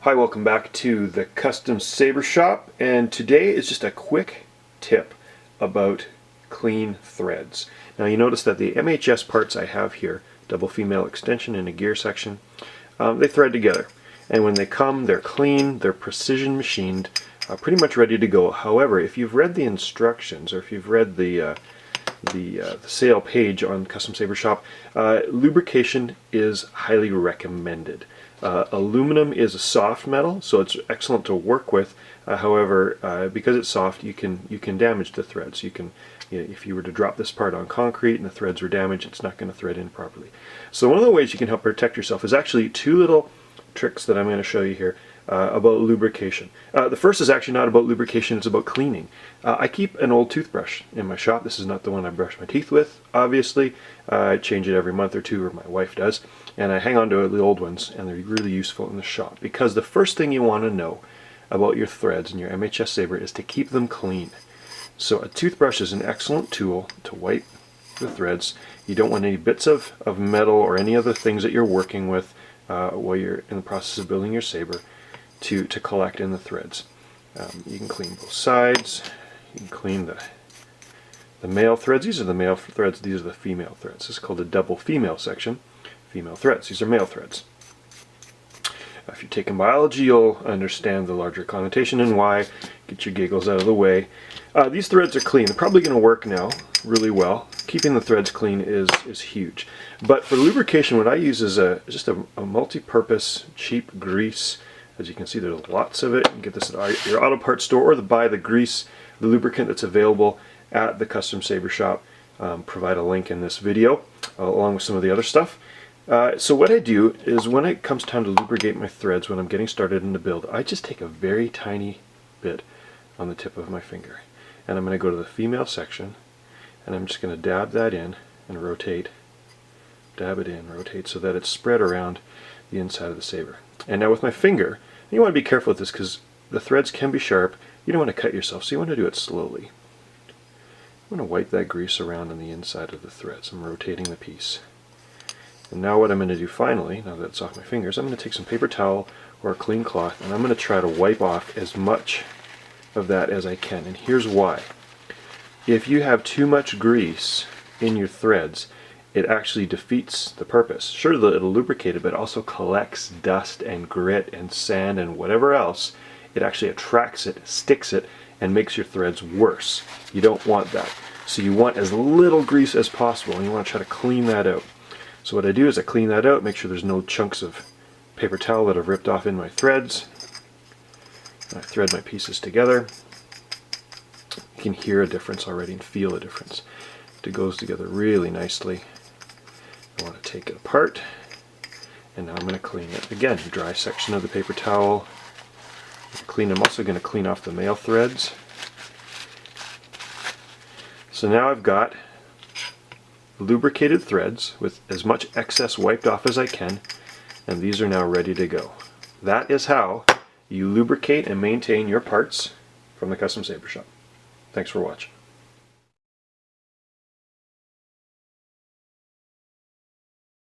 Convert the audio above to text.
Hi, welcome back to the Custom Saber Shop, and today is just a quick tip about clean threads. Now you notice that the MHS parts I have here, double female extension and a gear section, they thread together, and when they come they're clean, they're precision machined, pretty much ready to go. However, if you've read the instructions or if you've read the sale page on Custom Saber Shop, lubrication is highly recommended. Aluminum is a soft metal, so it's excellent to work with. However, because it's soft, you can damage the threads. If you were to drop this part on concrete and the threads were damaged, it's not going to thread in properly. So one of the ways you can help protect yourself is actually two little tricks that I'm going to show you here about lubrication. The first is actually not about lubrication, it's about cleaning. I keep an old toothbrush in my shop. This is not the one I brush my teeth with, obviously. I change it every month or two, or my wife does, and I hang on to the old ones, and they're really useful in the shop, because the first thing you want to know about your threads in your MHS Saber is to keep them clean. So a toothbrush is an excellent tool to wipe the threads. You don't want any bits of metal or any other things that you're working with while you're in the process of building your saber to collect in the threads. You can clean both sides. You can clean the male threads. These are the male threads, these are the female threads. This is called the double female section. Female threads. These are male threads. If you're taking biology, you'll understand the larger connotation and why. Get your giggles out of the way. These threads are clean. They're probably going to work now really well. Keeping the threads clean is huge. But for lubrication, what I use is just a multi-purpose cheap grease. As you can see, there's lots of it. You can get this at your auto parts store, or buy the grease, the lubricant that's available at the Custom Saber Shop. Provide a link in this video, along with some of the other stuff. So what I do is, when it comes time to lubricate my threads, when I'm getting started in the build, I just take a very tiny bit on the tip of my finger. And I'm going to go to the female section, and I'm just going to dab that in and rotate. Dab it in, rotate, so that it's spread around the inside of the saber. And now with my finger, you want to be careful with this because the threads can be sharp. You don't want to cut yourself, so you want to do it slowly. I'm going to wipe that grease around on the inside of the threads. I'm rotating the piece. And now what I'm going to do finally, now that it's off my fingers, I'm going to take some paper towel or a clean cloth, and I'm going to try to wipe off as much of that as I can. And here's why. If you have too much grease in your threads, it actually defeats the purpose. Sure, it'll lubricate it, but it also collects dust and grit and sand and whatever else. It actually attracts it, sticks it, and makes your threads worse. You don't want that. So you want as little grease as possible, and you want to try to clean that out. So what I do is I clean that out, make sure there's no chunks of paper towel that I've ripped off in my threads. I thread my pieces together. You can hear a difference already and feel a difference. It goes together really nicely. I want to take it apart, and now I'm going to clean it. Again, dry section of the paper towel. I'm also going to clean off the male threads. So now I've got lubricated threads with as much excess wiped off as I can, and these are now ready to go. That is how you lubricate and maintain your parts from the Custom Saber Shop. Thanks for watching.